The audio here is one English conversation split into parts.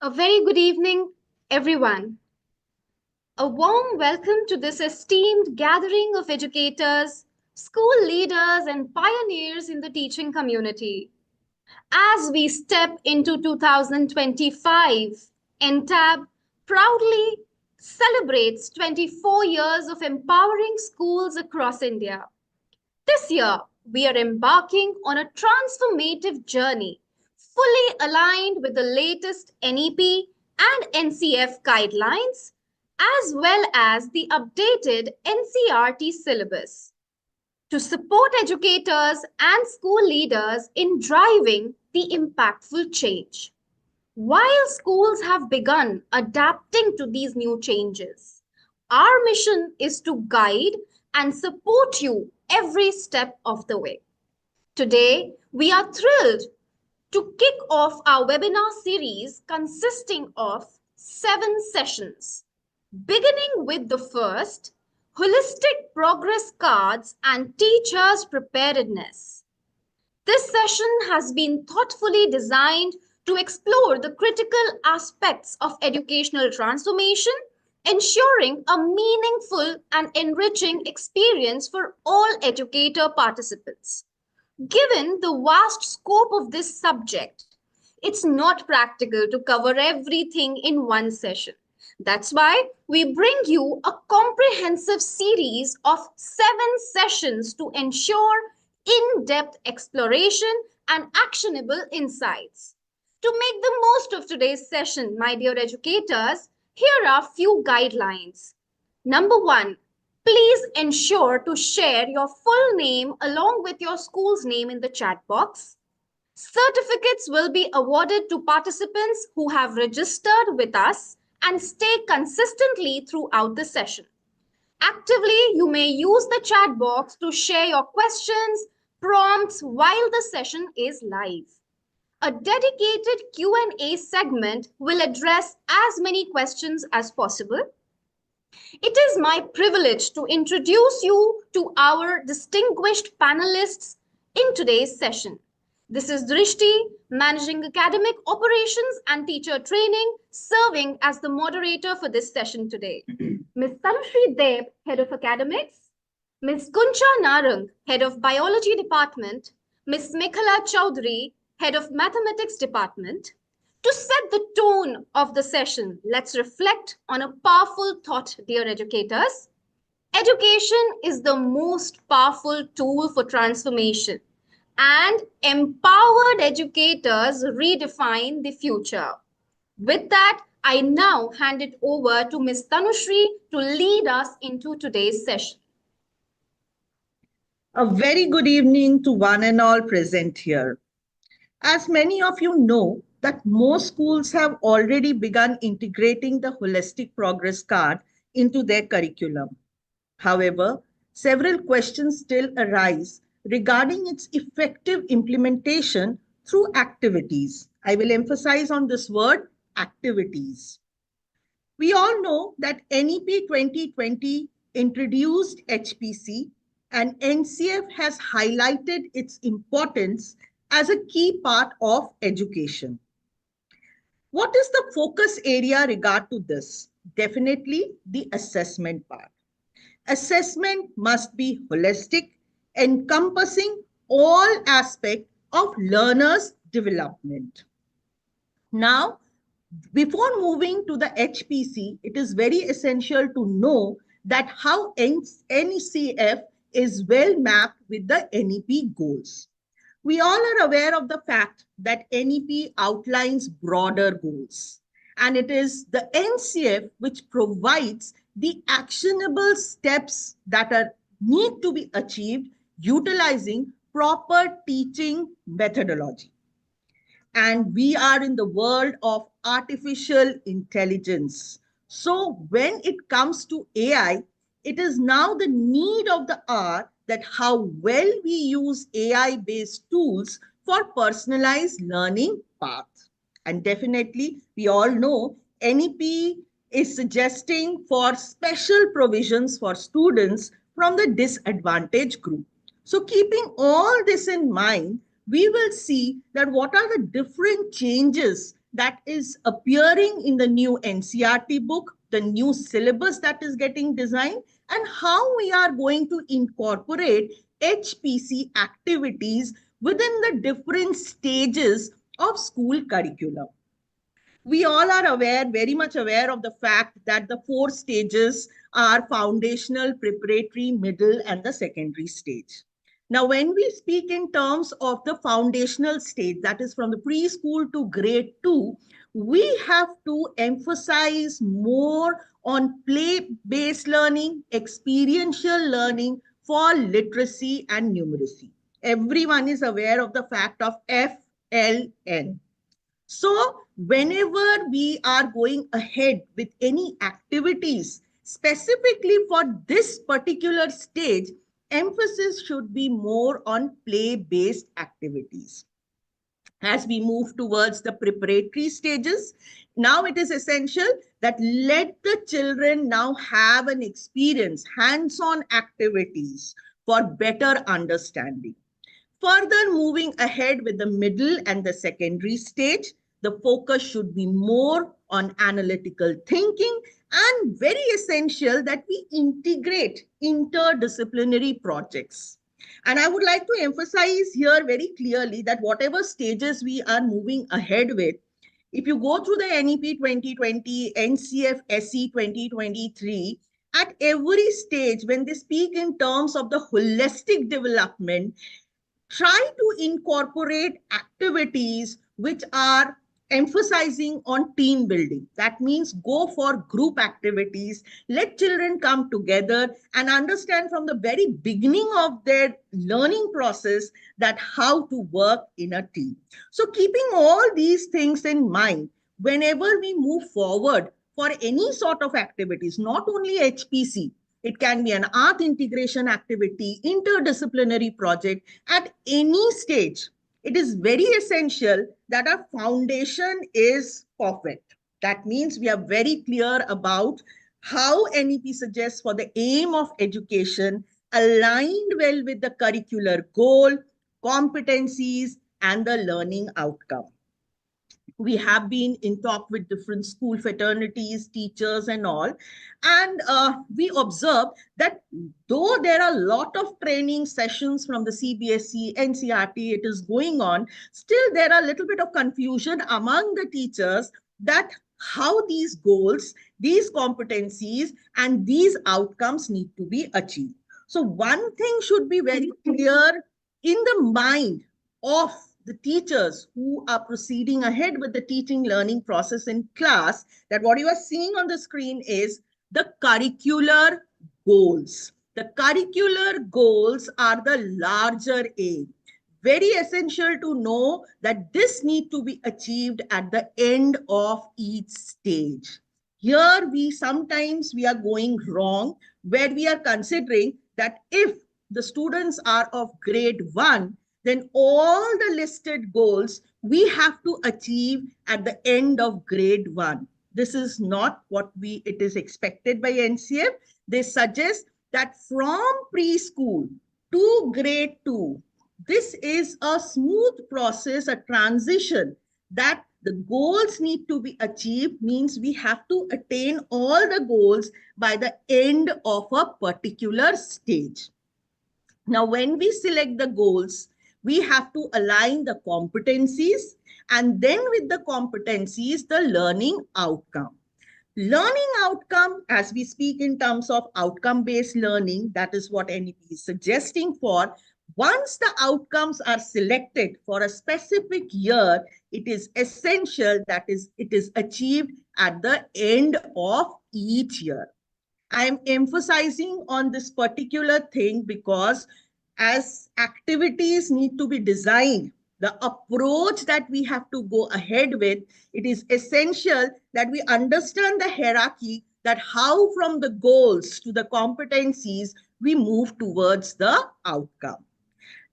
A very good evening, everyone. A warm welcome to this esteemed gathering of educators, school leaders, and pioneers in the teaching community. As we step into 2025, Entab proudly celebrates 24 years of empowering schools across India. This year, we are embarking on a transformative journey, fully aligned with the latest NEP and NCF guidelines, as well as the updated NCERT syllabus, to support educators and school leaders in driving the impactful change. While schools have begun adapting to these new changes, our mission is to guide and support you every step of the way. Today, we are thrilled to kick off our webinar series consisting of 7 sessions, beginning with the first, Holistic Progress Cards and Teachers' Preparedness. This session has been thoughtfully designed to explore the critical aspects of educational transformation, ensuring a meaningful and enriching experience for all educator participants. Given the vast scope of this subject, it's not practical to cover everything in one session. That's why we bring you a comprehensive series of 7 sessions to ensure in-depth exploration and actionable insights. To make the most of today's session, my dear educators, here are few guidelines. Number 1, please ensure to share your full name along with your school's name in the chat box. Certificates will be awarded to participants who have registered with us and stay consistently throughout the session. Actively, you may use the chat box to share your questions, prompts while the session is live. A dedicated Q&A segment will address as many questions as possible. It is my privilege to introduce you to our distinguished panelists in today's session. This is Drishti, Managing Academic Operations and Teacher Training, serving as the moderator for this session today. Ms. Tanushree Deb, Head of Academics, Ms. Kuncha Narang, Head of Biology Department, Ms. Mekhala Chowdhury, Head of Mathematics Department. To set the tone of the session, let's reflect on a powerful thought, dear educators. Education is the most powerful tool for transformation, and empowered educators redefine the future. With that, I now hand it over to Ms. Tanushree to lead us into today's session. A very good evening to one and all present here. As many of you know, that most schools have already begun integrating the holistic progress card into their curriculum. However, several questions still arise regarding its effective implementation through activities. I will emphasize on this word, activities. We all know that NEP 2020 introduced HPC, and NCF has highlighted its importance as a key part of education. What is the focus area regard to this? Definitely the assessment part. Assessment must be holistic, encompassing all aspects of learners' development. Now, before moving to the HPC, it is very essential to know that how NCF is well mapped with the NEP goals. We all are aware of the fact that NEP outlines broader goals, and it is the NCF which provides the actionable steps that need to be achieved utilizing proper teaching methodology. And we are in the world of artificial intelligence. So when it comes to AI, it is now the need of the hour that how well we use AI-based tools for personalized learning path. And definitely, we all know NEP is suggesting for special provisions for students from the disadvantaged group. So keeping all this in mind, we will see that what are the different changes that is appearing in the new NCERT book, the new syllabus that is getting designed, and how we are going to incorporate HPC activities within the different stages of school curriculum. We all are aware, very much aware of the fact that the four stages are foundational, preparatory, middle, and the secondary stage. Now, when we speak in terms of the foundational stage, that is from the preschool to grade 2, we have to emphasize more on play-based learning, experiential learning for literacy and numeracy. Everyone is aware of the fact of FLN. So whenever we are going ahead with any activities, specifically for this particular stage, emphasis should be more on play-based activities. As we move towards the preparatory stages, now it is essential that let the children now have an experience, hands-on activities for better understanding. Further moving ahead with the middle and the secondary stage, the focus should be more on analytical thinking, and very essential that we integrate interdisciplinary projects. And I would like to emphasize here very clearly that whatever stages we are moving ahead with, if you go through the NEP 2020, NCF-SE 2023, at every stage, when they speak in terms of the holistic development, try to incorporate activities which are emphasizing on team building. That means go for group activities, let children come together and understand from the very beginning of their learning process that how to work in a team. So keeping all these things in mind, whenever we move forward for any sort of activities, not only HPC, it can be an art integration activity, interdisciplinary project at any stage. It is very essential that our foundation is perfect. That means we are very clear about how NEP suggests for the aim of education, aligned well with the curricular goal, competencies, and the learning outcome. We have been in talk with different school fraternities, teachers and all. And we observe that though there are a lot of training sessions from the CBSE, NCERT, it is going on, still there are a little bit of confusion among the teachers that how these goals, these competencies, and these outcomes need to be achieved. So one thing should be very clear in the mind of the teachers who are proceeding ahead with the teaching learning process in class, that what you are seeing on the screen is the curricular goals. The curricular goals are the larger aim. Very essential to know that this need to be achieved at the end of each stage. Here sometimes we are going wrong, where we are considering that if the students are of grade 1, then all the listed goals we have to achieve at the end of grade 1. This is not what it is expected by NCF. They suggest that from preschool to grade 2, this is a smooth process, a transition that the goals need to be achieved, means we have to attain all the goals by the end of a particular stage. Now, when we select the goals, we have to align the competencies, and then with the competencies, the learning outcome. Learning outcome, as we speak in terms of outcome-based learning, that is what NEP is suggesting for. Once the outcomes are selected for a specific year, it is essential that it is achieved at the end of each year. I am emphasizing on this particular thing because as activities need to be designed, the approach that we have to go ahead with, it is essential that we understand the hierarchy, that how from the goals to the competencies, we move towards the outcome.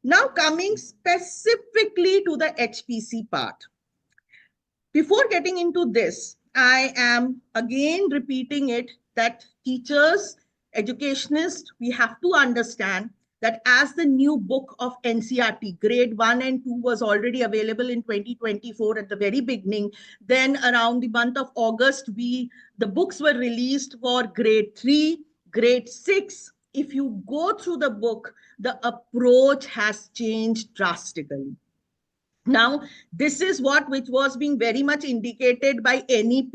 Now coming specifically to the HPC part. Before getting into this, I am again repeating it that teachers, educationists, we have to understand that as the new book of NCERT, grade 1 and 2 was already available in 2024 at the very beginning. Then around the month of August, the books were released for grade 3, grade 6. If you go through the book, the approach has changed drastically. Now, this is which was being very much indicated by NEP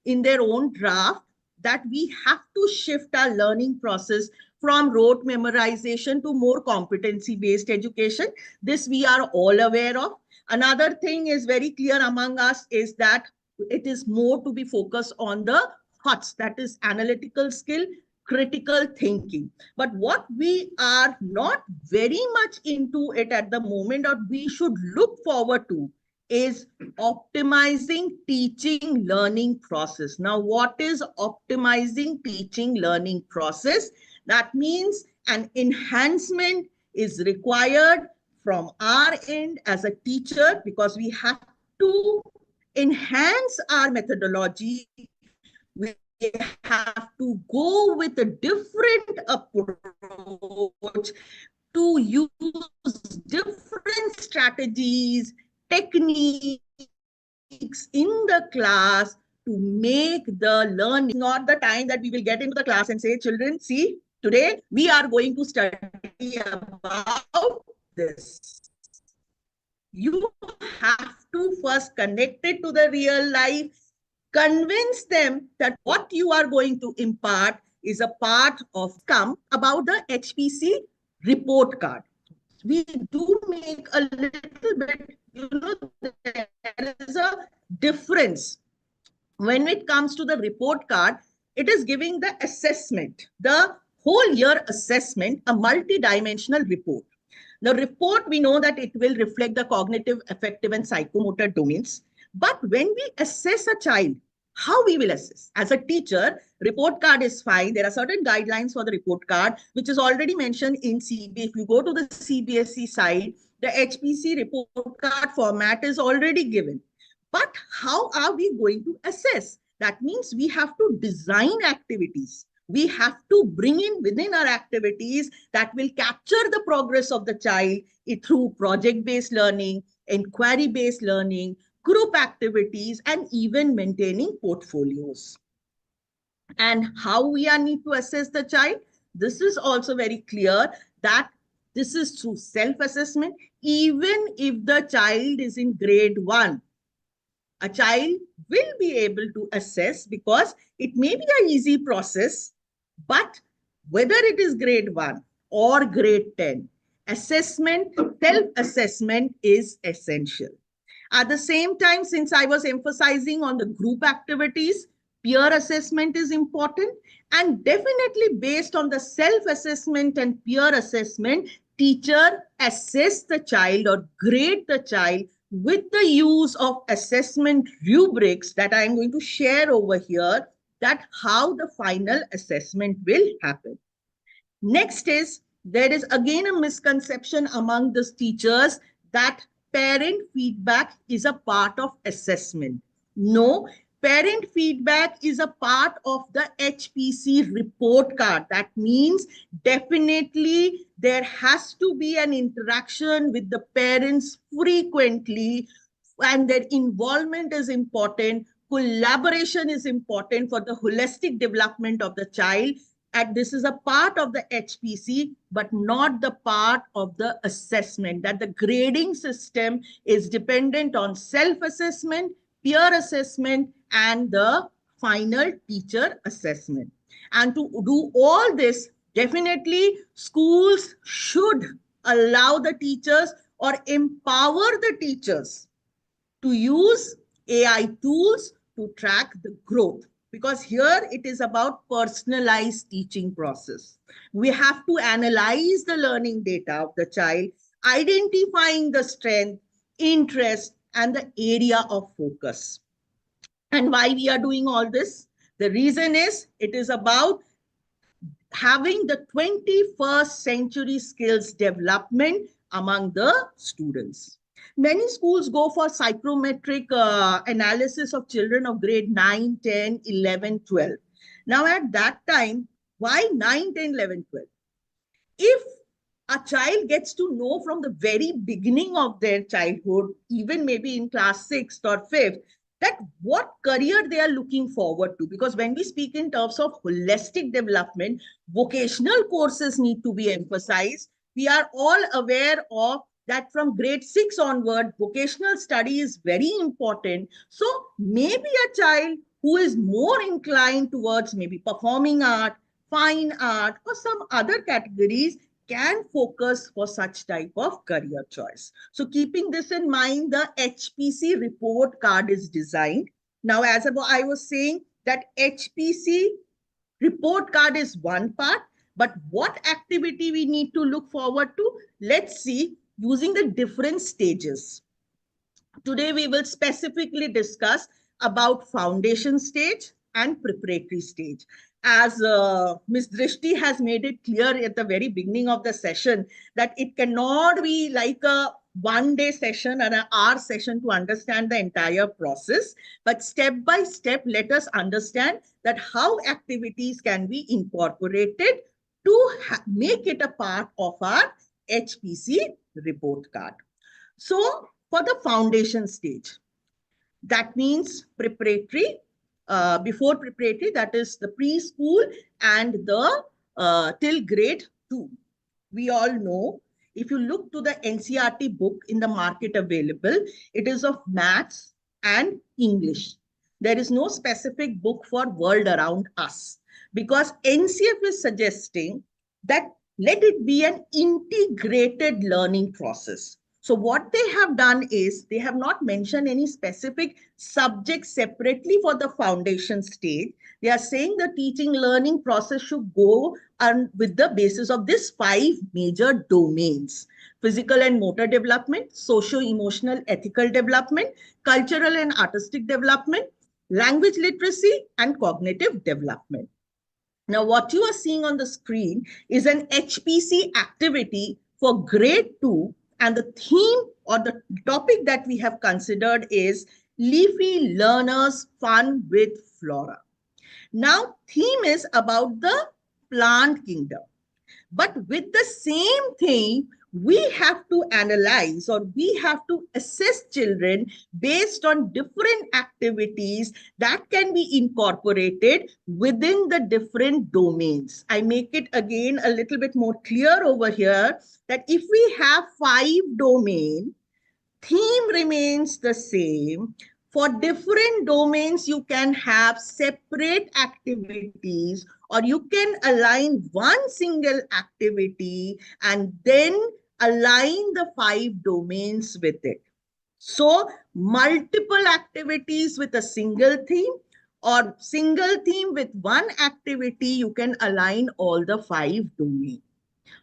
in their own draft, that we have to shift our learning process from rote memorization to more competency-based education. This we are all aware of. Another thing is very clear among us is that it is more to be focused on the HOTS, that is analytical skill, critical thinking. But what we are not very much into it at the moment, or we should look forward to, is optimizing teaching learning process. Now, what is optimizing teaching learning process? That means an enhancement is required from our end as a teacher, because we have to enhance our methodology. We have to go with a different approach, to use different strategies, techniques in the class to make the learning. Not the time that we will get into the class and say, children, see, today we are going to study about this. You have to first connect it to the real life, convince them that what you are going to impart is a part of about the HPC report card. We do make a little bit, there is a difference. When it comes to the report card, it is giving the assessment, the whole year assessment, a multi-dimensional report. The report, we know that it will reflect the cognitive, affective, and psychomotor domains. But when we assess a child, how we will assess? As a teacher, report card is fine. There are certain guidelines for the report card, which is already mentioned in CB. If you go to the CBSE side, the HPC report card format is already given. But how are we going to assess? That means we have to design activities. We have to bring in within our activities that will capture the progress of the child through project-based learning, inquiry-based learning, group activities, and even maintaining portfolios. And how we need to assess the child? This is also very clear that this is through self-assessment. Even if the child is in grade 1, a child will be able to assess, because it may be an easy process, but whether it is grade 1 or grade 10, assessment, self-assessment is essential. At the same time, since I was emphasizing on the group activities, peer assessment is important, and definitely based on the self-assessment and peer assessment, teacher assess the child or grade the child with the use of assessment rubrics that I am going to share over here, that how the final assessment will happen. Next is, there is again a misconception among the teachers that parent feedback is a part of assessment. No, parent feedback is a part of the HPC report card. That means definitely there has to be an interaction with the parents frequently, and their involvement is important. Collaboration is important for the holistic development of the child. And this is a part of the HPC, but not the part of the assessment. That the grading system is dependent on self-assessment, peer assessment, and the final teacher assessment. And to do all this, definitely schools should allow the teachers or empower the teachers to use AI tools to track the growth. Because here it is about personalized teaching process. We have to analyze the learning data of the child, identifying the strength, interest, and the area of focus. And why we are doing all this? The reason is it is about having the 21st century skills development among the students. Many schools go for psychometric analysis of children of grade 9, 10, 11, 12. Now at that time, why 9, 10, 11, 12? If a child gets to know from the very beginning of their childhood, even maybe in class 6th or 5th, that what career they are looking forward to. Because when we speak in terms of holistic development, vocational courses need to be emphasized. We are all aware of that from grade 6 onward, vocational study is very important. So maybe a child who is more inclined towards maybe performing art, fine art, or some other categories can focus for such type of career choice. So keeping this in mind, the HPC report card is designed. Now, as I was saying, that HPC report card is one part, but what activity we need to look forward to? Let's see using the different stages. Today, we will specifically discuss about foundation stage and preparatory stage. As Ms. Drishti has made it clear at the very beginning of the session, that it cannot be like a one-day session or an hour session to understand the entire process, but step by step, let us understand that how activities can be incorporated to make it a part of our HPC report card. So, for the foundation stage, that means preparatory, before preparatory, that is the preschool and the till grade 2. We all know, if you look to the NCERT book in the market available, it is of maths and English. There is no specific book for world around us, because NCF is suggesting that let it be an integrated learning process. So what they have done is they have not mentioned any specific subject separately for the foundation stage. They are saying the teaching learning process should go on with the basis of these 5 major domains: physical and motor development, socio-emotional ethical development, cultural and artistic development, language literacy, and cognitive development. Now, what you are seeing on the screen is an HPC activity for grade 2, and the theme or the topic that we have considered is Leafy Learners Fun with Flora. Now, theme is about the plant kingdom. But with the same thing, we have to analyze or we have to assess children based on different activities that can be incorporated within the different domains. I make it again a little bit more clear over here that if we have 5 domains, theme remains the same. For different domains, you can have separate activities, or you can align one single activity and then align the 5 domains with it. So multiple activities with a single theme, or single theme with one activity, you can align all the 5 domains.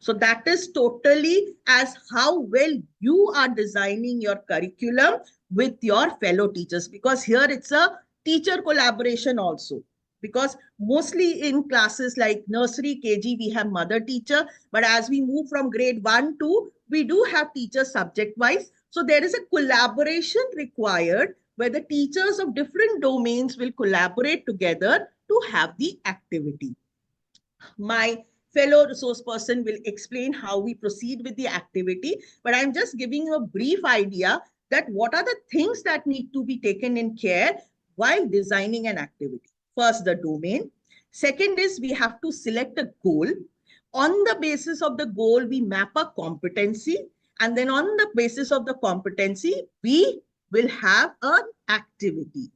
So that is totally as how well you are designing your curriculum with your fellow teachers, because here it's a teacher collaboration also. Because mostly in classes like nursery, KG, we have mother teacher, but as we move from grade 1 to, we do have teachers subject wise. So there is a collaboration required where the teachers of different domains will collaborate together to have the activity. My fellow resource person will explain how we proceed with the activity, but I'm just giving you a brief idea that what are the things that need to be taken in care while designing an activity. First, the domain. Second is we have to select a goal. On the basis of the goal, we map a competency, and then on the basis of the competency, we will have an activity.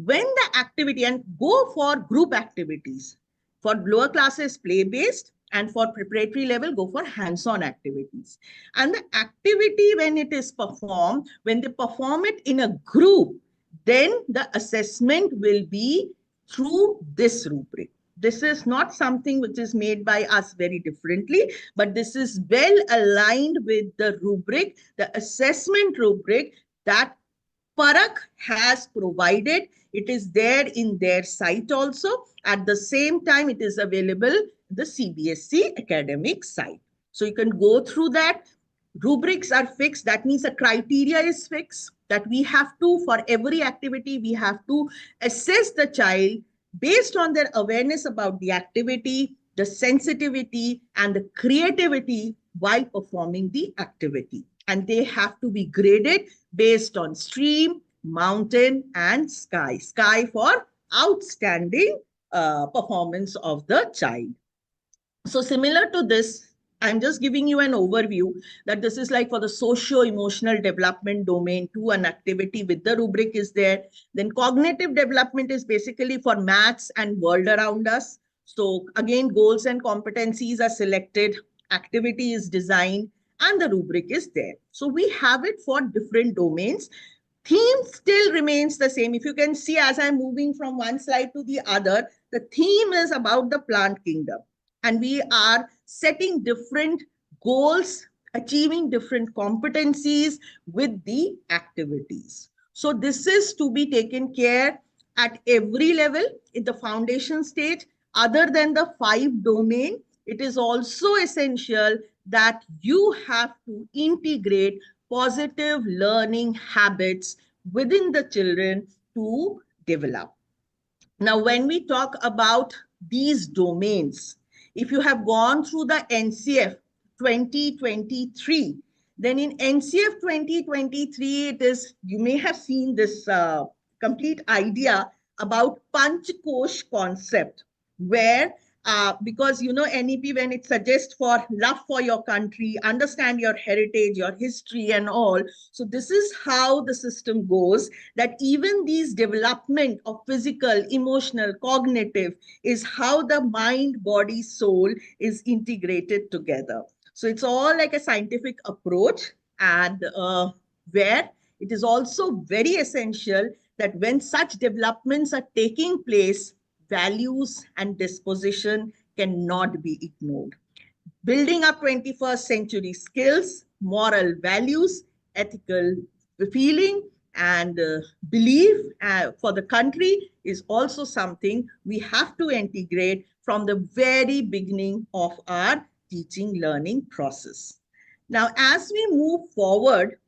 When the activity, and go for group activities. For lower classes, play-based, and for preparatory level, go for hands-on activities. And the activity, when it is performed, when they perform it in a group, then the assessment will be through this rubric. This is not something which is made by us very differently, but this is well aligned with the rubric, the assessment rubric that Parak has provided. It is there in their site also. At the same time, it is available the CBSE academic site. So you can go through that. Rubrics are fixed. That means the criteria is fixed, that we have to, for every activity, we have to assess the child based on their awareness about the activity, the sensitivity, and the creativity while performing the activity. And they have to be graded based on stream, mountain, and sky. Sky for outstanding performance of the child. So similar to this, I'm just giving you an overview that this is like for the socio-emotional development domain to an activity with the rubric is there. Then cognitive development is basically for maths and world around us. So again, goals and competencies are selected, activity is designed, and the rubric is there. So we have it for different domains. Theme still remains the same. If you can see as I'm moving from one slide to the other, the theme is about the plant kingdom. And we are setting different goals, achieving different competencies with the activities. So this is to be taken care at every level in the foundation stage. Other than the 5 domain, it is also essential that you have to integrate positive learning habits within the children to develop. Now, when we talk about these domains, if you have gone through the NCF 2023, then in NCF 2023, it is, you may have seen this complete idea about Panchkosh concept, where because NEP, when it suggests for love for your country, understand your heritage, your history and all. So this is how the system goes, that even these development of physical, emotional, cognitive is how the mind, body, soul is integrated together. So it's all like a scientific approach, and where it is also very essential that when such developments are taking place, values and disposition cannot be ignored. Building up 21st century skills, moral values, ethical feeling, and belief for the country is also something we have to integrate from the very beginning of our teaching learning process. Now, as we move forward,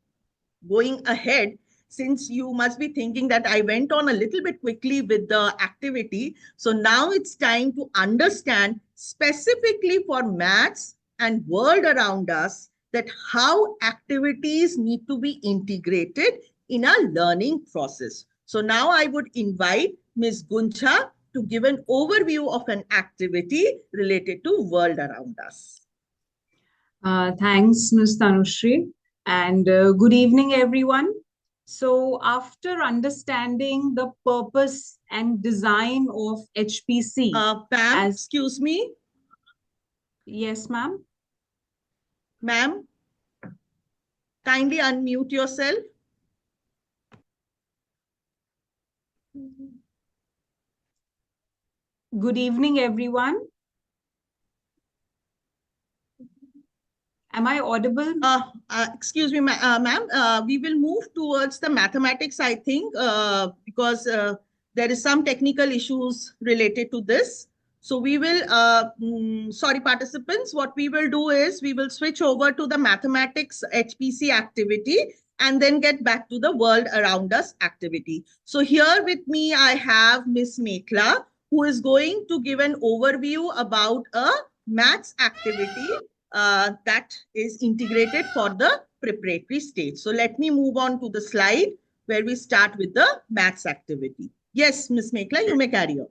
going ahead, since you must be thinking that I went on a little bit quickly with the activity, so now it's time to understand specifically for maths and world around us that how activities need to be integrated in our learning process. So now I would invite Ms. Guncha to give an overview of an activity related to world around us. Thanks, Ms. Tanushri, and good evening, everyone. So after understanding the purpose and design of HPC... Pam, excuse me. Yes, ma'am. Ma'am, kindly unmute yourself. Good evening, everyone. Am I audible? Excuse me, ma'am. We will move towards the mathematics, I think, because there is some technical issues related to this. So we will, sorry, participants, what we will do is we will switch over to the mathematics HPC activity and then get back to the world around us activity. So here with me, I have Miss Mekla, who is going to give an overview about a maths activity that is integrated for the preparatory stage. So let me move on to the slide where we start with the maths activity. Yes, Ms. Mekla, you may carry on.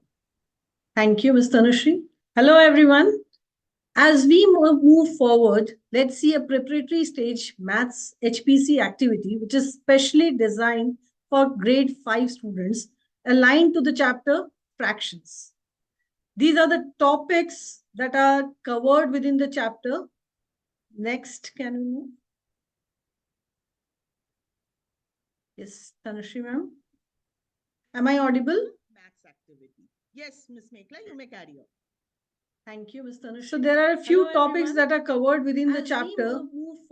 Thank you, Ms. Tanushri. Hello, everyone. As we move forward, let's see a preparatory stage maths HPC activity, which is specially designed for grade 5 students, aligned to the chapter fractions. These are the topics that are covered within the chapter. Next, can we move? Yes, Tanushri ma'am. Am I audible? Maths activity. Yes, Ms. Mekla, you may carry on. Thank you, Ms. Tanushri. So there are a few topics that are covered within the chapter.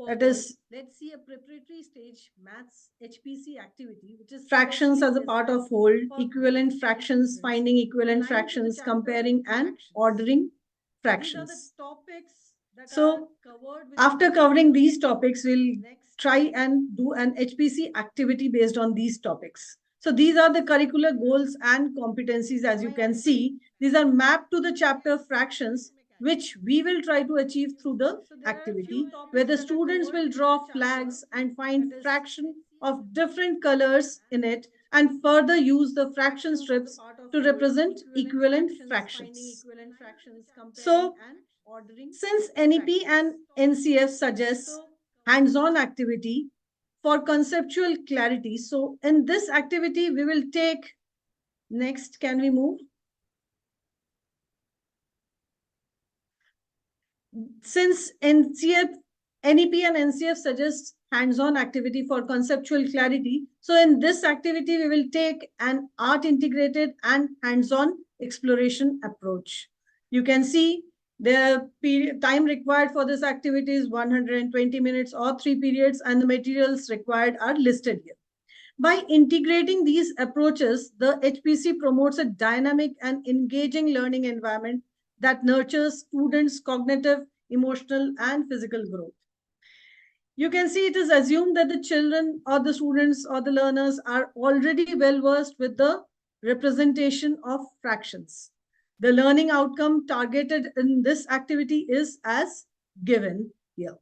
That is, let's see a preparatory stage maths HPC activity, which is fractions as a part of whole, equivalent fractions, finding equivalent fractions, comparing and ordering fractions. So after covering these topics, we'll try and do an HPC activity based on these topics. So these are the curricular goals and competencies, as you can see. These are mapped to the chapter fractions which we will try to achieve through the activity, where the students will draw flags and find fraction of different colors in it and further use the fraction strips to represent equivalent fractions. So, since NEP and NCF suggests hands-on activity for conceptual clarity, so in this activity, we will take, next, can we move? Since NEP and NCF suggests hands-on activity for conceptual clarity, so in this activity, we will take an art-integrated and hands-on exploration approach. You can see the time required for this activity is 120 minutes or 3 periods, and the materials required are listed here. By integrating these approaches, the HPC promotes a dynamic and engaging learning environment that nurtures students' cognitive, emotional, and physical growth. You can see it is assumed that the children or the students or the learners are already well versed with the representation of fractions. The learning outcome targeted in this activity is as given here.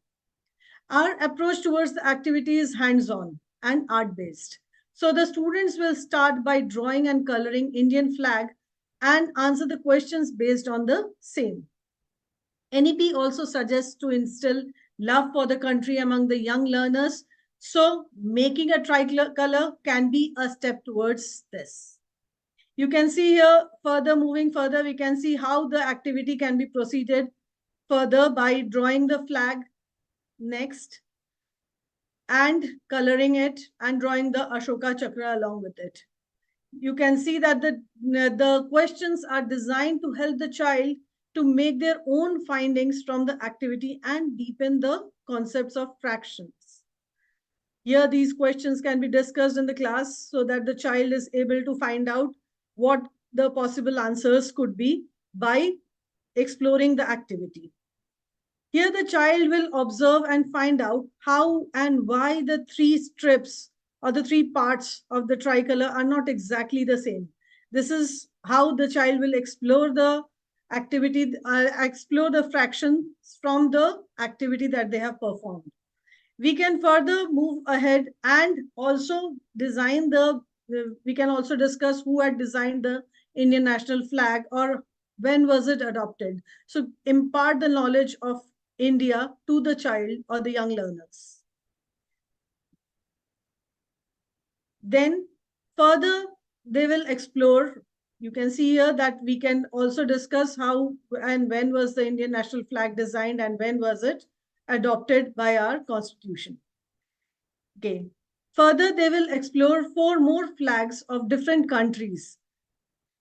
Our approach towards the activity is hands-on and art-based. So the students will start by drawing and coloring Indian flag and answer the questions based on the same. NEP also suggests to instill love for the country among the young learners. So making a tricolor can be a step towards this. You can see here, moving further, we can see how the activity can be proceeded further by drawing the flag next and coloring it and drawing the Ashoka Chakra along with it. You can see that the questions are designed to help the child to make their own findings from the activity and deepen the concepts of fractions. Here, these questions can be discussed in the class so that the child is able to find out what the possible answers could be by exploring the activity. Here, the child will observe and find out how and why the 3 strips or the 3 parts of the tricolor are not exactly the same. This is how the child will explore the activity, explore the fractions from the activity that they have performed. We can further move ahead and also design we can also discuss who had designed the Indian national flag or when was it adopted. So impart the knowledge of India to the child or the young learners. Then further, they will explore. You can see here that we can also discuss how and when was the Indian national flag designed and when was it adopted by our constitution. Okay. Further, they will explore 4 more flags of different countries.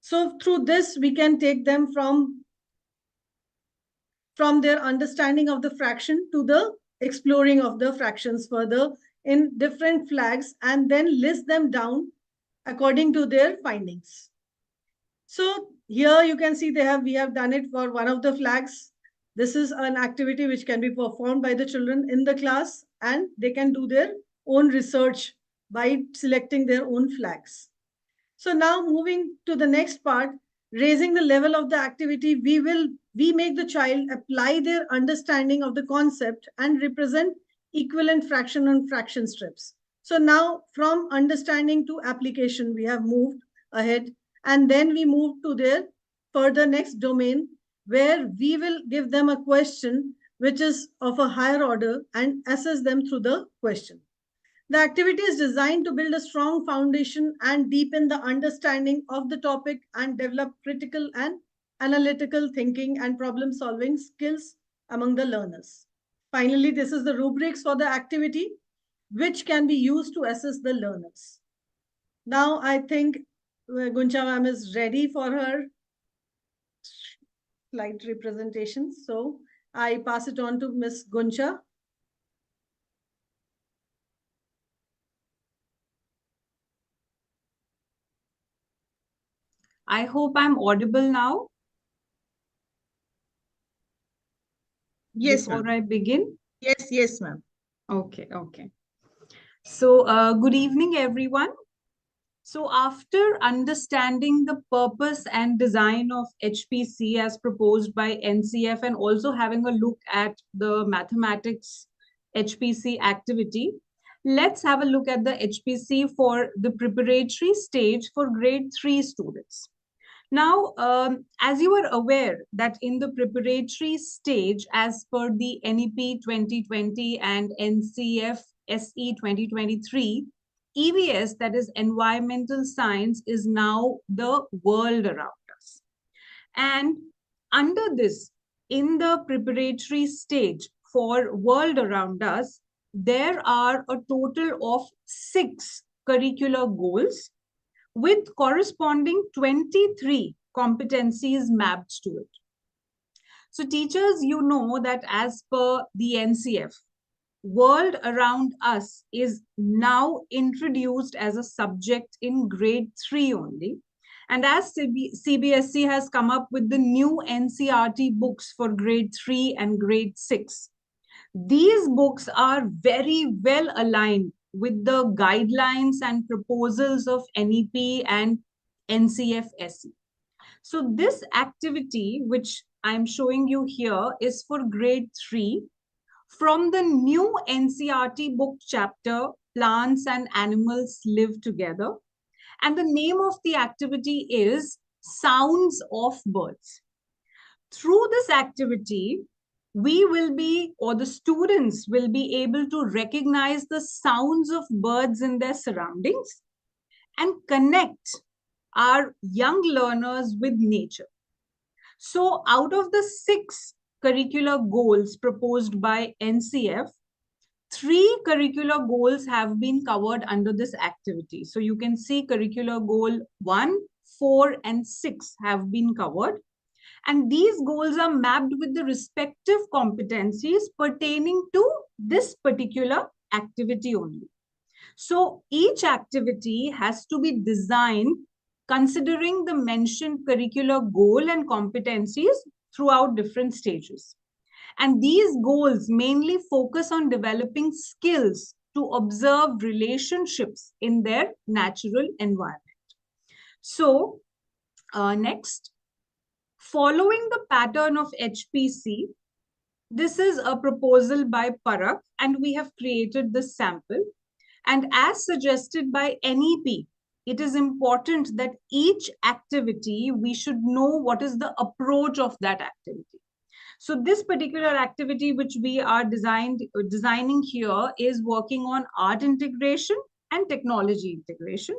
So through this, we can take them from their understanding of the fraction to the exploring of the fractions further in different flags and then list them down according to their findings. So here you can see we have done it for one of the flags. This is an activity which can be performed by the children in the class and they can do their own research by selecting their own flags. So now moving to the next part, raising the level of the activity, we make the child apply their understanding of the concept and represent equivalent fraction on fraction strips. So now from understanding to application, we have moved ahead and then we move to their further next domain where we will give them a question which is of a higher order and assess them through the question. The activity is designed to build a strong foundation and deepen the understanding of the topic and develop critical and analytical thinking and problem-solving skills among the learners. Finally, this is the rubrics for the activity, which can be used to assess the learners. Now, I think Guncha ma'am is ready for her slide representation. So I pass it on to Ms. Guncha. I hope I'm audible now. Yes, before I begin. Yes, ma'am. Okay. So good evening, everyone. So after understanding the purpose and design of HPC as proposed by NCF and also having a look at the mathematics HPC activity, let's have a look at the HPC for the preparatory stage for grade 3 students. Now, as you are aware that in the preparatory stage, as per the NEP 2020 and NCF-SE 2023, EVS, that is environmental science, is now the world around us. And under this, in the preparatory stage for world around us, there are a total of 6 curricular goals with corresponding 23 competencies mapped to it. So teachers, you know that as per the NCF, world around us is now introduced as a subject in grade 3 only. And as CBSE has come up with the new NCERT books for grade 3 and grade 6, these books are very well aligned with the guidelines and proposals of NEP and NCF-SE. So this activity, which I'm showing you here, is for grade 3 from the new NCERT book chapter, Plants and Animals Live Together. And the name of the activity is Sounds of Birds. Through this activity, we will be, or the students will be able to recognize the sounds of birds in their surroundings and connect our young learners with nature. So out of the 6 curricular goals proposed by NCF, 3 curricular goals have been covered under this activity. So you can see curricular goal 1, 4, and 6 have been covered. And these goals are mapped with the respective competencies pertaining to this particular activity only. So each activity has to be designed considering the mentioned curricular goal and competencies throughout different stages. And these goals mainly focus on developing skills to observe relationships in their natural environment. So next. Following the pattern of HPC, this is a proposal by Parak, and we have created the sample. And as suggested by NEP, it is important that each activity, we should know what is the approach of that activity. So this particular activity which we are designing here is working on art integration and technology integration.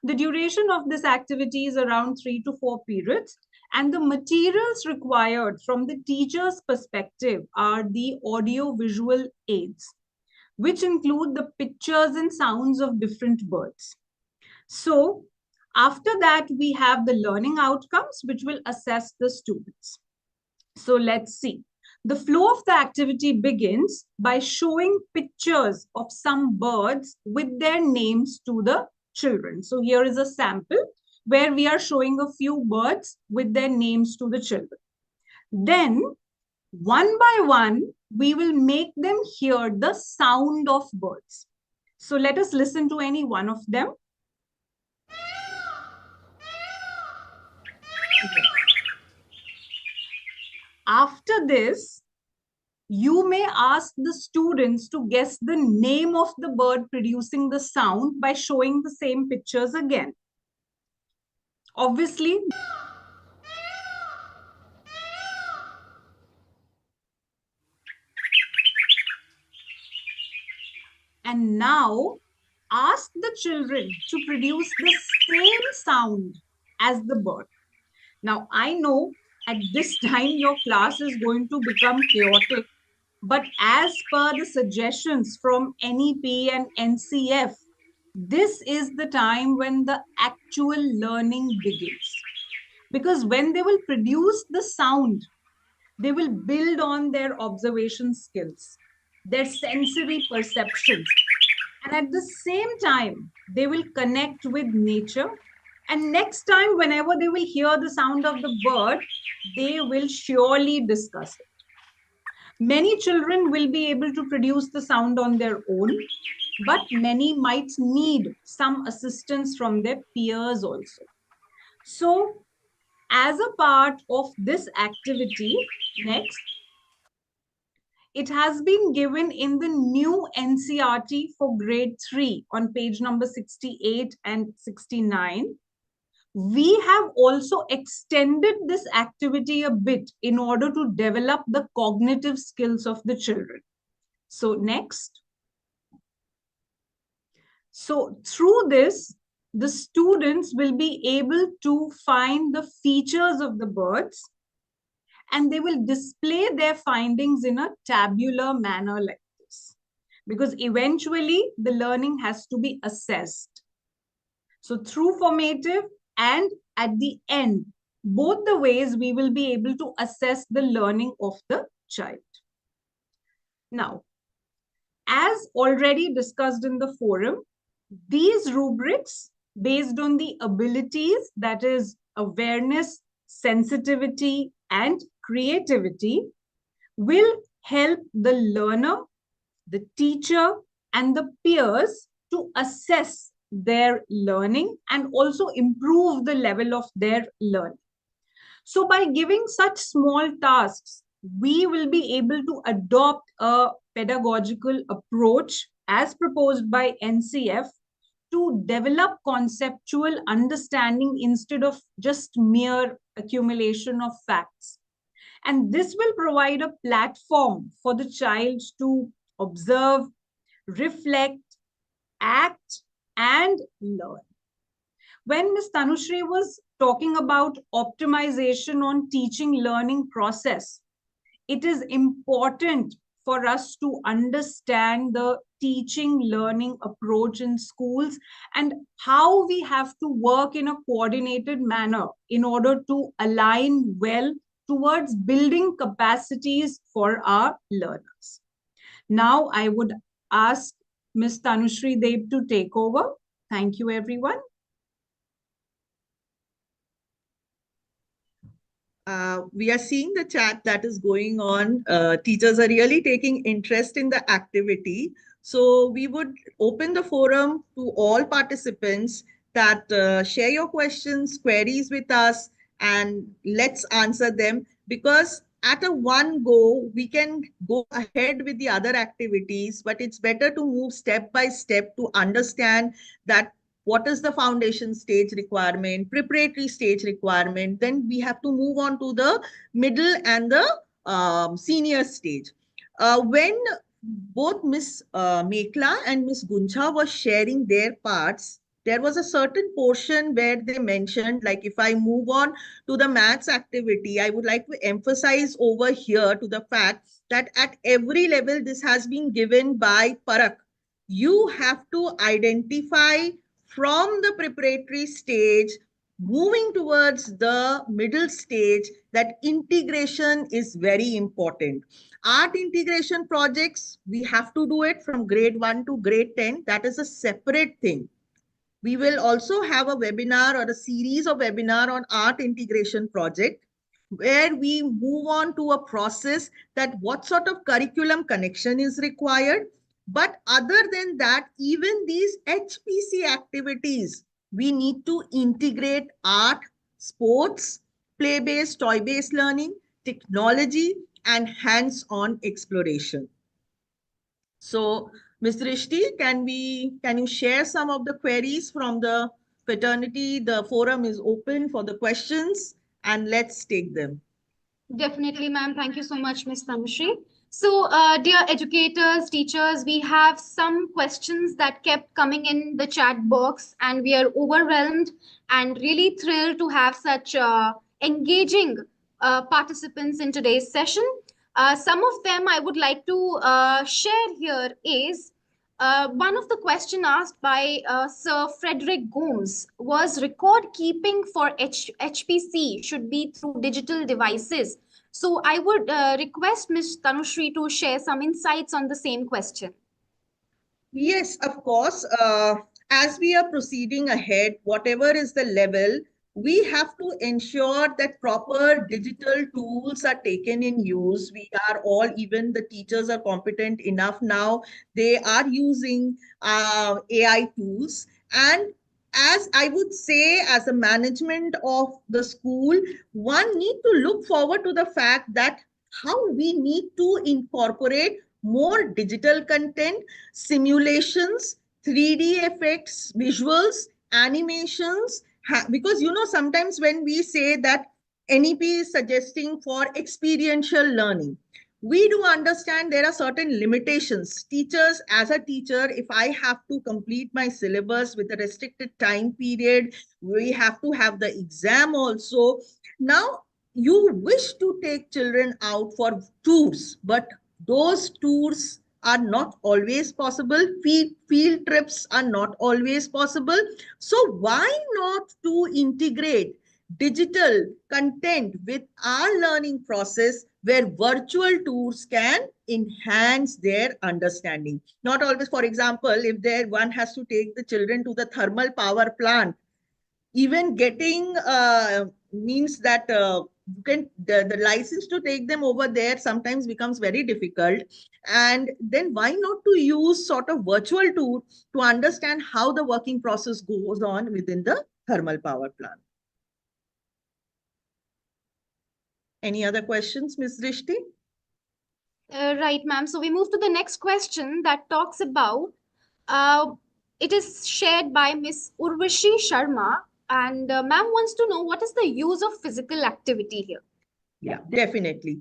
The duration of this activity is around 3 to 4 periods. And the materials required from the teacher's perspective are the audio-visual aids, which include the pictures and sounds of different birds. So after that, we have the learning outcomes, which will assess the students. So let's see. The flow of the activity begins by showing pictures of some birds with their names to the children. So here is a sample where we are showing a few birds with their names to the children. Then, one by one, we will make them hear the sound of birds. So let us listen to any one of them. After this, you may ask the students to guess the name of the bird producing the sound by showing the same pictures again. Obviously, and now ask the children to produce the same sound as the bird. Now, I know at this time your class is going to become chaotic, but as per the suggestions from NEP and NCF, this is the time when the actual learning begins. Because when they will produce the sound, they will build on their observation skills, their sensory perceptions. And at the same time, they will connect with nature. And next time, whenever they will hear the sound of the bird, they will surely discuss it. Many children will be able to produce the sound on their own. but many might need some assistance from their peers also. So, as a part of this activity, next, it has been given in the new NCERT for grade 3 on page number 68 and 69. We have also extended this activity a bit in order to develop the cognitive skills of the children. So next. So through this, the students will be able to find the features of the birds, and they will display their findings in a tabular manner like this, because eventually the learning has to be assessed. So through formative and at the end, both the ways we will be able to assess the learning of the child. Now, as already discussed in the forum, these rubrics based on the abilities, that is awareness, sensitivity, and creativity, will help the learner, the teacher, and the peers to assess their learning and also improve the level of their learning. So by giving such small tasks, we will be able to adopt a pedagogical approach as proposed by NCF to develop conceptual understanding instead of just mere accumulation of facts. And this will provide a platform for the child to observe, reflect, act, and learn. When Ms. Tanushri was talking about optimization on teaching learning process, it is important for us to understand the teaching learning approach in schools and how we have to work in a coordinated manner in order to align well towards building capacities for our learners. Now I would ask Ms. Tanushri Deb to take over. Thank you, everyone. We are seeing the chat that is going on. Teachers are really taking interest in the activity. So we would open the forum to all participants that share your questions, queries with us, and let's answer them, because at a one go, we can go ahead with the other activities, but it's better to move step by step to understand that what is the foundation stage requirement, preparatory stage requirement, then we have to move on to the middle and the senior stage. When both Ms. Mekla and Ms. Guncha were sharing their parts, there was a certain portion where they mentioned, like if I move on to the maths activity, I would like to emphasize over here to the fact that at every level, this has been given by Parak. You have to identify from the preparatory stage, moving towards the middle stage, that integration is very important. Art integration projects, we have to do it from grade 1 to grade 10. That is a separate thing. We will also have a webinar or a series of webinar on art integration project, where we move on to a process that what sort of curriculum connection is required. But other than that, even these HPC activities, we need to integrate art, sports, play-based, toy-based learning, technology, and hands-on exploration. So, Ms. Rishti, can you share some of the queries from the fraternity? The forum is open for the questions, and let's take them. Definitely, ma'am. Thank you so much, Ms. Tanushri. So, dear educators, teachers, we have some questions that kept coming in the chat box, and we are overwhelmed and really thrilled to have such engaging participants in today's session. Some of them I would like to share here is one of the question asked by Sir Frederick Gomes was record keeping for HPC should be through digital devices. So I would request Ms. Tanushri to share some insights on the same question. Yes, of course. As we are proceeding ahead, whatever is the level, we have to ensure that proper digital tools are taken in use. We are all, even the teachers are competent enough now. They are using AI tools. And as I would say, as a management of the school, one need to look forward to the fact that how we need to incorporate more digital content, simulations, 3D effects, visuals, animations, because sometimes when we say that NEP is suggesting for experiential learning, we do understand there are certain limitations. Teachers, as a teacher, if I have to complete my syllabus with a restricted time period, we have to have the exam also. Now, you wish to take children out for tours, but those tours are not always possible. Field trips are not always possible. So why not to integrate digital content with our learning process where virtual tours can enhance their understanding? Not always, for example, if there one has to take the children to the thermal power plant, even getting means that you can the license to take them over there sometimes becomes very difficult. And then why not to use sort of virtual tour to understand how the working process goes on within the thermal power plant? Any other questions, Ms. Drishti? Right, ma'am. So we move to the next question that talks about, uh, it is shared by Miss Urvashi Sharma, and ma'am wants to know what is the use of physical activity here. Yeah, definitely.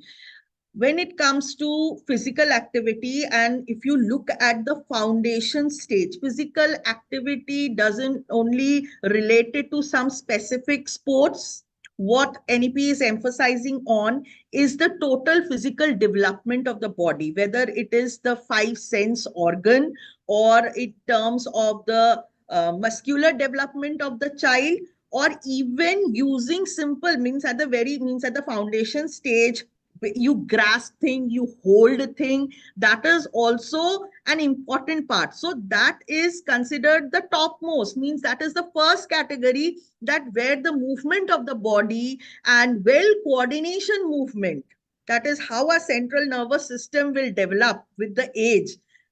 When it comes to physical activity, and if you look at the foundation stage, physical activity doesn't only related to some specific sports. What NEP is emphasizing on is the total physical development of the body, whether it is the five sense organ or in terms of the muscular development of the child, or even using simple means at the foundation stage, you grasp thing, you hold a thing, that is also an important part. So that is considered the topmost, means that is the first category, that where the movement of the body and well coordination movement, that is how our central nervous system will develop with the age.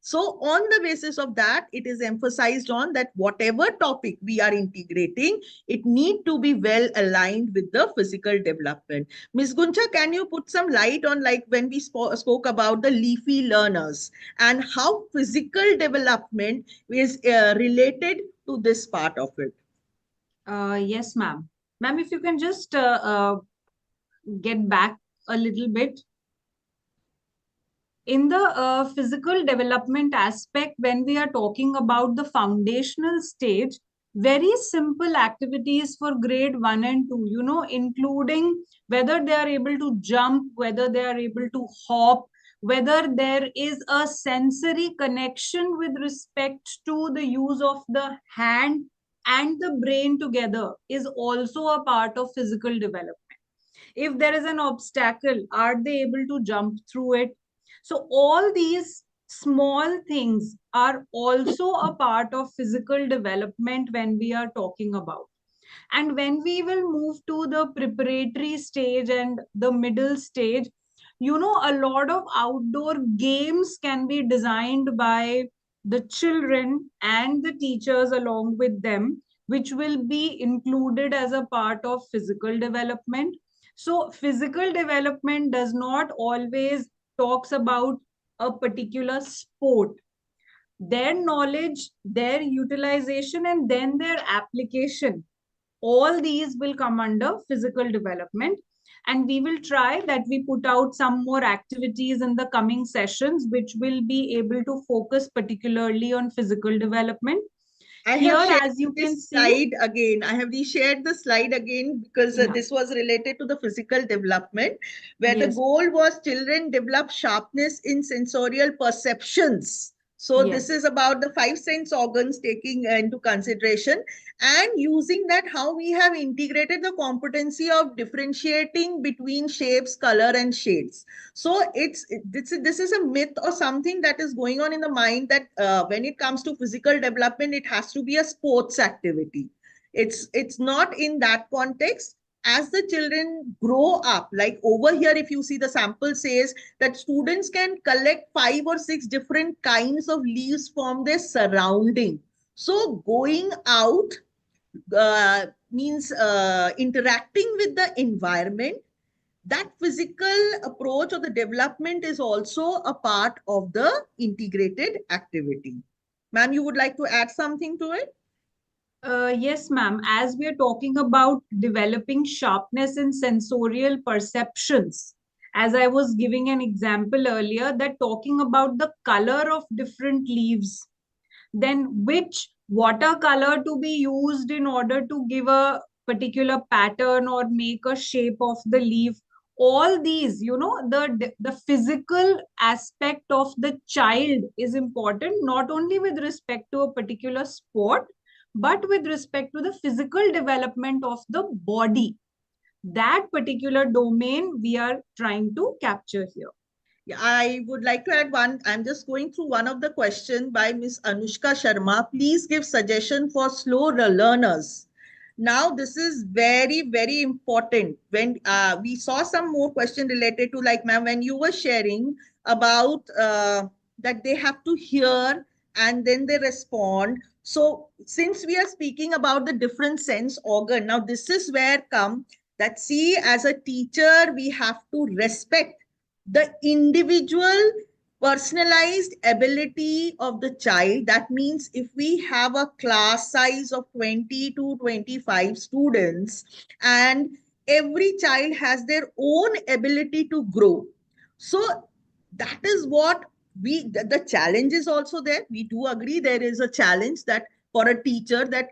So on the basis of that, it is emphasized on that whatever topic we are integrating, it need to be well aligned with the physical development. Ms. Guncha, can you put some light on, like when we spoke about the leafy learners and how physical development is related to this part of it? Yes, ma'am. Ma'am, if you can just get back a little bit. In the physical development aspect, when we are talking about the foundational stage, very simple activities for grade 1 and 2, including whether they are able to jump, whether they are able to hop, whether there is a sensory connection with respect to the use of the hand and the brain together, is also a part of physical development. If there is an obstacle, are they able to jump through it? So all these small things are also a part of physical development when we are talking about. And when we will move to the preparatory stage and the middle stage, a lot of outdoor games can be designed by the children and the teachers along with them, which will be included as a part of physical development. So physical development does not always talks about a particular sport. Their knowledge, their utilization, and then their application, all these will come under physical development. And we will try that we put out some more activities in the coming sessions, which will be able to focus particularly on physical development. I Here, have shared as you can this see, slide again. I have reshared the slide again because yeah, this was related to the physical development, where the yes, goal was children develop sharpness in sensorial perceptions. So this yes. is about the five sense organs taking into consideration, and using that how we have integrated the competency of differentiating between shapes, color, and shades. So this is a myth or something that is going on in the mind, that when it comes to physical development, it has to be a sports activity. It's not in that context. As the children grow up, like over here, if you see the sample says that students can collect 5 or 6 different kinds of leaves from their surrounding. So going out means interacting with the environment. That physical approach or the development is also a part of the integrated activity. Ma'am, you would like to add something to it? Yes, ma'am. As we are talking about developing sharpness in sensorial perceptions, as I was giving an example earlier, that talking about the color of different leaves, then which watercolor to be used in order to give a particular pattern or make a shape of the leaf. All these, the physical aspect of the child is important, not only with respect to a particular sport, but with respect to the physical development of the body. That particular domain we are trying to capture here. Yeah, I would like to add one. I'm just going through one of the questions by Miss Anushka Sharma. Please give suggestion for slow learners. Now, this is very, very important. When we saw some more question related to, like, ma'am, when you were sharing about that they have to hear and then they respond. So since we are speaking about the different sense organ, now this is where come that, see, as a teacher, we have to respect the individual personalized ability of the child. That means if we have a class size of 20 to 25 students and every child has their own ability to grow, so that is what the challenge is also there. We do agree there is a challenge that for a teacher, that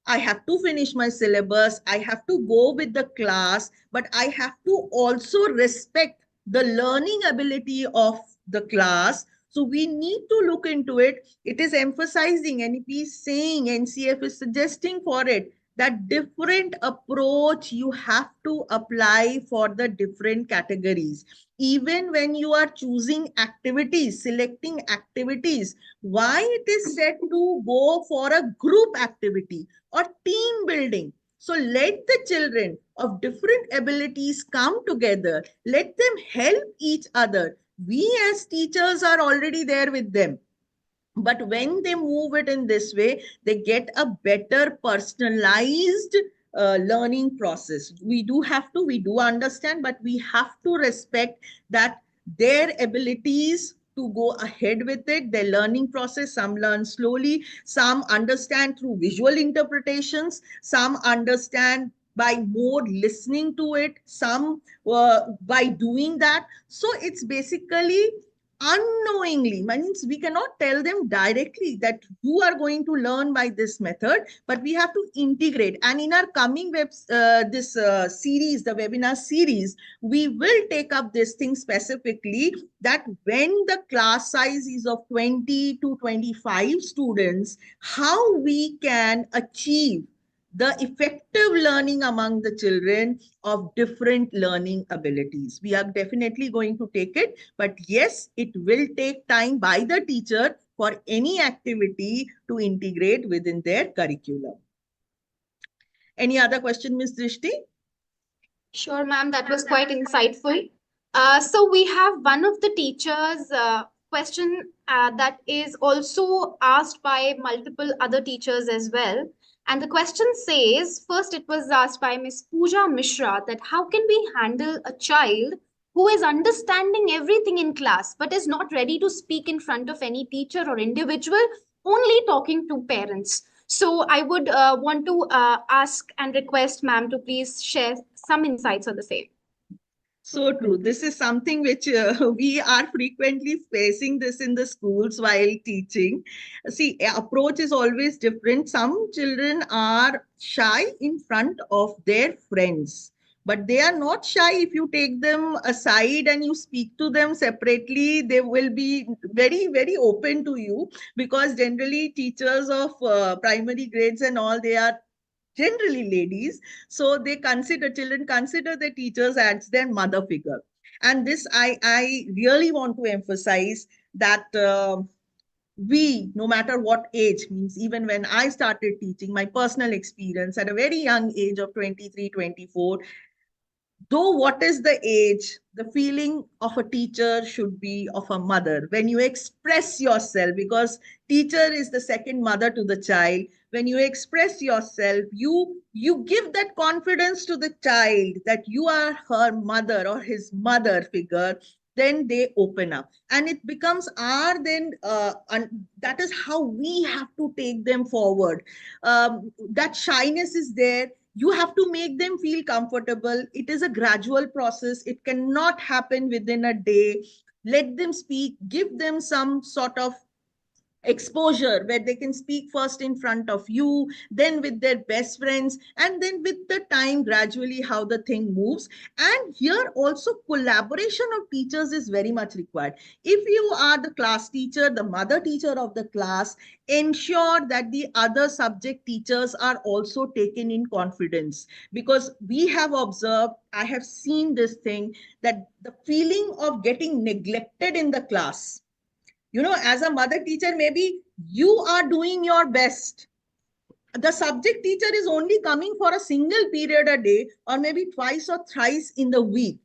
I have to finish my syllabus, I have to go with the class, but I have to also respect the learning ability of the class. So we need to look into it. It is emphasizing, NEP is saying, NCF is suggesting for it, that different approach you have to apply for the different categories. Even when you are choosing activities, selecting activities, why it is said to go for a group activity or team building. So let the children of different abilities come together. Let them help each other. We as teachers are already there with them. But when they move it in this way, they get a better personalized learning process. We do understand, but we have to respect that their abilities to go ahead with it, their learning process. Some learn slowly, some understand through visual interpretations, some understand by more listening to it, some by doing that. So it's basically unknowingly, means we cannot tell them directly that you are going to learn by this method, but we have to integrate. And in our coming this series, the webinar series, we will take up this thing specifically, that when the class size is of 20 to 25 students, how we can achieve the effective learning among the children of different learning abilities. We are definitely going to take it, but yes, it will take time by the teacher for any activity to integrate within their curriculum. Any other question, Ms. Drishti? Sure, ma'am, that was quite insightful. So we have one of the teachers' question that is also asked by multiple other teachers as well. And the question says, first it was asked by Miss Pooja Mishra, that how can we handle a child who is understanding everything in class but is not ready to speak in front of any teacher or individual, only talking to parents? So I would want to ask and request ma'am to please share some insights on the same. So true. This is something which we are frequently facing this in the schools while teaching. See, approach is always different. Some children are shy in front of their friends, but they are not shy. If you take them aside and you speak to them separately, they will be very, very open to you, because generally teachers of primary grades and all, they are generally ladies. So they children consider their teachers as their mother figure. And this, I really want to emphasize that we, no matter what age, means even when I started teaching, my personal experience at a very young age of 23, 24, though what is the age, the feeling of a teacher should be of a mother. When you express yourself, because teacher is the second mother to the child, when you express yourself, you give that confidence to the child that you are her mother or his mother figure, then they open up and it becomes our then and that is how we have to take them forward. That shyness is there, you have to make them feel comfortable. It is a gradual process, it cannot happen within a day. Let them speak, give them some sort of exposure where they can speak first in front of you, then with their best friends, and then with the time gradually how the thing moves. And here also collaboration of teachers is very much required. If you are the class teacher, the mother teacher of the class, ensure that the other subject teachers are also taken in confidence, because we have observed, I have seen this thing, that the feeling of getting neglected in the class, as a mother teacher, maybe you are doing your best. The subject teacher is only coming for a single period a day or maybe twice or thrice in the week.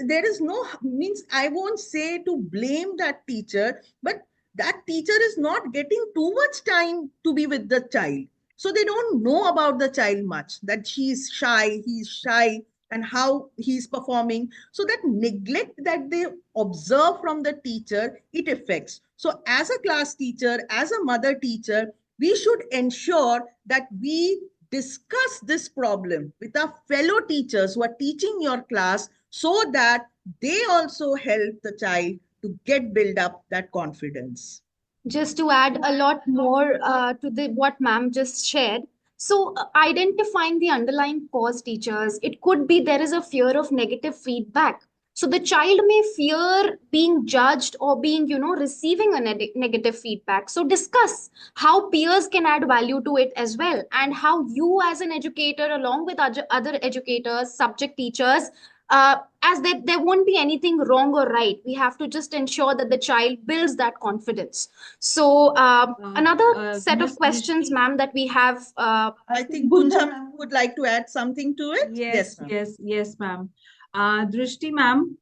There is no, means I won't say to blame that teacher, but that teacher is not getting too much time to be with the child. So they don't know about the child much, that she's shy, he's shy, and how he's performing. So that neglect that they observe from the teacher, it affects. So as a class teacher, as a mother teacher, we should ensure that we discuss this problem with our fellow teachers who are teaching your class, so that they also help the child to get build up that confidence. Just to add a lot more to the what ma'am just shared. So identifying the underlying cause, teachers, it could be there is a fear of negative feedback. So the child may fear being judged or being, receiving a negative feedback. So discuss how peers can add value to it as well, and how you as an educator, along with other educators, subject teachers, as that there won't be anything wrong or right. We have to just ensure that the child builds that confidence. So another set of Miss questions, Drishti, ma'am, that we have. I think Gunja ma'am would like to add something to it. yes, Ma'am. yes, ma'am. Drishti, ma'am,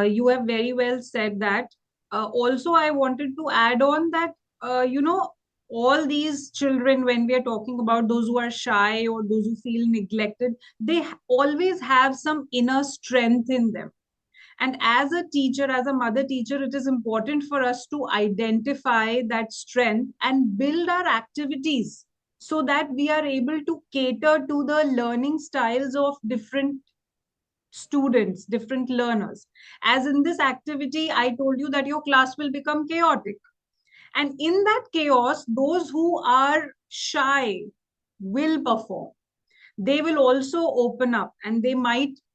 you have very well said that. Also, I wanted to add on that, all these children, when we are talking about those who are shy or those who feel neglected, they always have some inner strength in them. And as a teacher, as a mother teacher, it is important for us to identify that strength and build our activities so that we are able to cater to the learning styles of different students, different learners. As in this activity, I told you that your class will become chaotic. And in that chaos, those who are shy will perform. They will also open up, and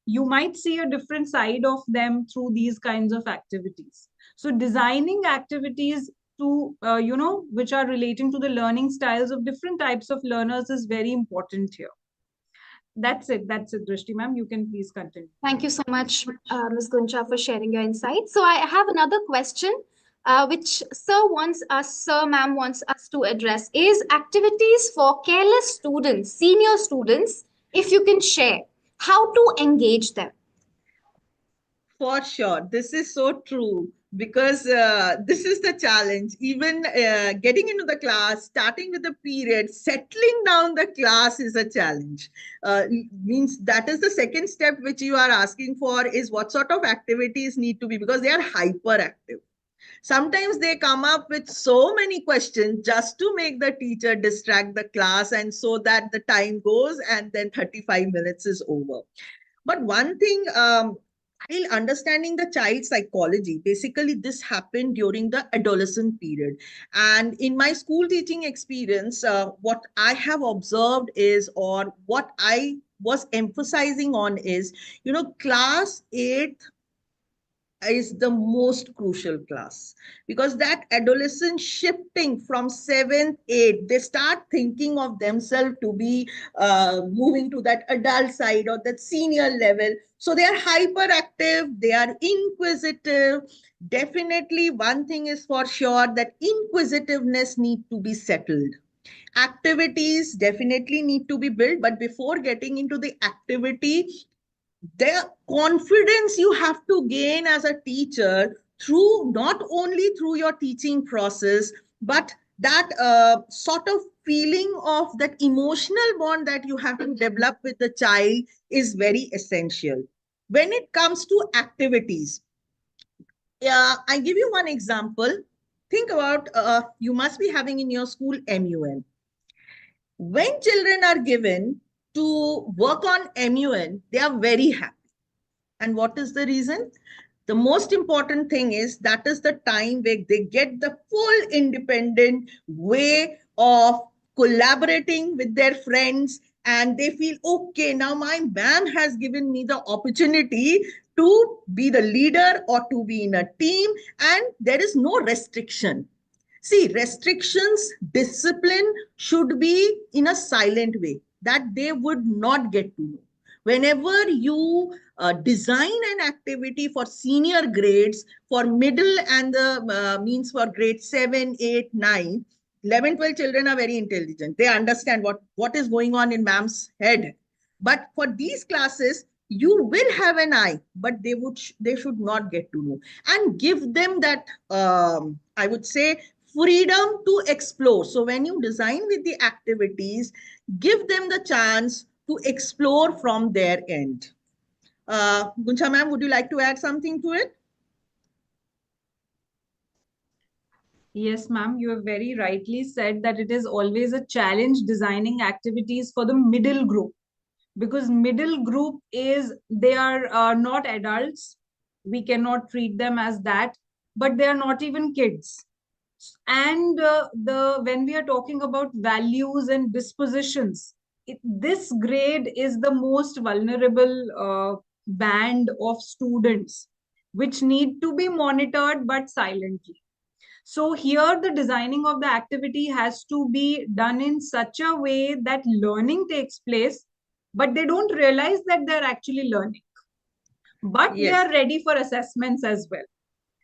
you might see a different side of them through these kinds of activities. So designing activities to which are relating to the learning styles of different types of learners is very important here. That's it, Drishti ma'am, you can please continue. Thank you so much, Ms. Guncha, for sharing your insights. So I have another question, which Sir Ma'am wants us to address, is activities for careless students, senior students, if you can share, how to engage them. For sure. This is so true, because this is the challenge. Even getting into the class, starting with the period, settling down the class is a challenge. Means that is the second step which you are asking for, is what sort of activities need to be, because they are hyperactive. Sometimes they come up with so many questions just to make the teacher distract the class, and so that the time goes and then 35 minutes is over. But one thing, while understanding the child psychology, basically this happened during the adolescent period. And in my school teaching experience, what I have observed is, or what I was emphasizing on is, class 8th is the most crucial class, because that adolescent shifting from 7th, 8th, they start thinking of themselves to be moving to that adult side or that senior level. So they are hyperactive, they are inquisitive. Definitely one thing is for sure, that inquisitiveness need to be settled. Activities definitely need to be built, but before getting into the activity, the confidence you have to gain as a teacher through, not only through your teaching process, but that sort of feeling of that emotional bond that you have to develop with the child is very essential. When it comes to activities, I give you one example. Think about, you must be having in your school MUN. When children are given to work on MUN, they are very happy. And what is the reason? The most important thing is that is the time where they get the full independent way of collaborating with their friends, and they feel, okay, now my ma'am has given me the opportunity to be the leader or to be in a team, and there is no restriction. See, restrictions, discipline should be in a silent way that they would not get to know. Whenever you design an activity for senior grades, for middle and the means for grade 7, 8, 9, 11, 12 children are very intelligent. They understand what is going on in ma'am's head. But for these classes, you will have an eye, but they should not get to know. And give them that, I would say, freedom to explore. So when you design with the activities, give them the chance to explore from their end. Guncha ma'am, would you like to add something to it? Yes, ma'am, you have very rightly said that it is always a challenge designing activities for the middle group, because middle group is, they are not adults. We cannot treat them as that, but they are not even kids. And when we are talking about values and dispositions, this grade is the most vulnerable band of students, which need to be monitored but silently. So here the designing of the activity has to be done in such a way that learning takes place, but they don't realize that they're actually learning, but they Yes. are ready for assessments as well.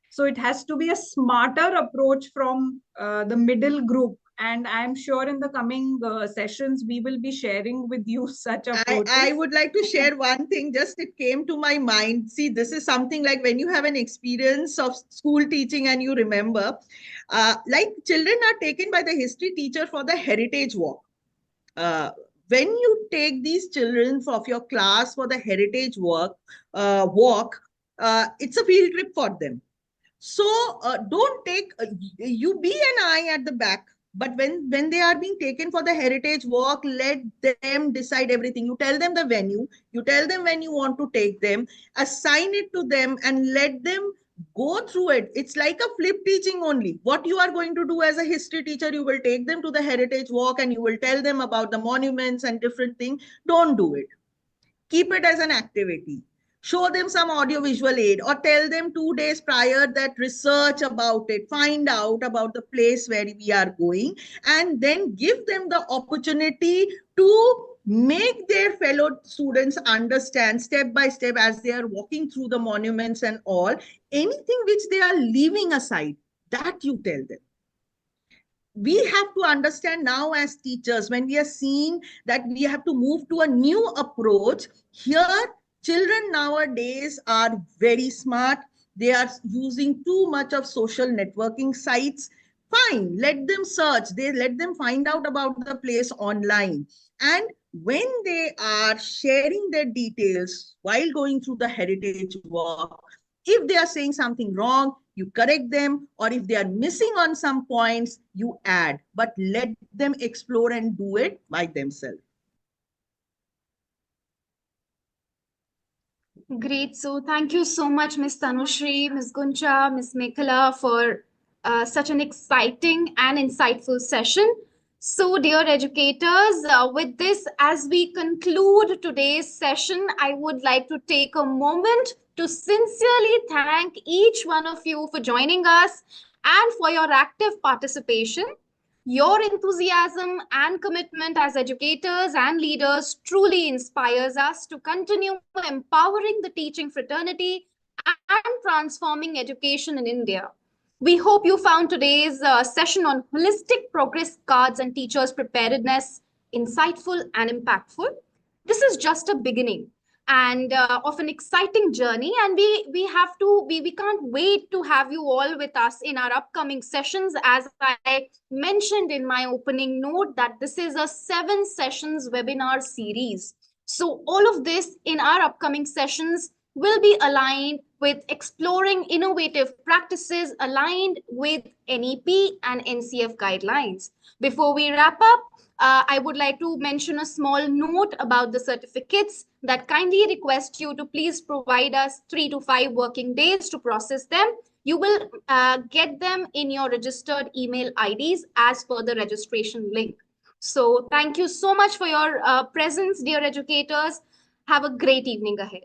So it has to be a smarter approach from the middle group. And I'm sure in the coming sessions, we will be sharing with you such I approaches. would like to share one thing, just it came to my mind. See, this is something like when you have an experience of school teaching and you remember, like children are taken by the history teacher for the heritage walk. When you take these children of your class for the heritage walk, it's a field trip for them. So don't take, you be an eye at the back, but when they are being taken for the heritage walk, let them decide everything. You tell them the venue, you tell them when you want to take them, assign it to them, and let them go through it. It's like a flip teaching only. What you are going to do as a history teacher, you will take them to the heritage walk and you will tell them about the monuments and different things. Don't do it. Keep it as an activity. Show them some audiovisual aid, or tell them 2 days prior that research about it, find out about the place where we are going, and then give them the opportunity to make their fellow students understand step by step as they are walking through the monuments and all, anything which they are leaving aside, that you tell them. We have to understand now as teachers, when we are seeing that we have to move to a new approach here, children nowadays are very smart. They are using too much of social networking sites. Fine, let them search, they let them find out about the place online. And when they are sharing their details while going through the heritage walk, if they are saying something wrong, you correct them, or if they are missing on some points, you add, but let them explore and do it by themselves. Great. So thank you so much, Ms. Tanushri, Ms. Guncha, Ms. Mekhala, for such an exciting and insightful session. So, dear educators, with this, as we conclude today's session, I would like to take a moment to sincerely thank each one of you for joining us and for your active participation. Your enthusiasm and commitment as educators and leaders truly inspires us to continue empowering the teaching fraternity and transforming education in India. We hope you found today's session on holistic progress cards and teachers' preparedness insightful and impactful. This is just a beginning and of an exciting journey, and we can't wait to have you all with us in our upcoming sessions. As I mentioned in my opening note, that this is a 7 sessions webinar series, so all of this in our upcoming sessions will be aligned with exploring innovative practices aligned with NEP and NCF guidelines. Before we wrap up, I would like to mention a small note about the certificates that kindly request you to please provide us 3 to 5 working days to process them. You will get them in your registered email IDs as per the registration link. So thank you so much for your presence, dear educators. Have a great evening ahead.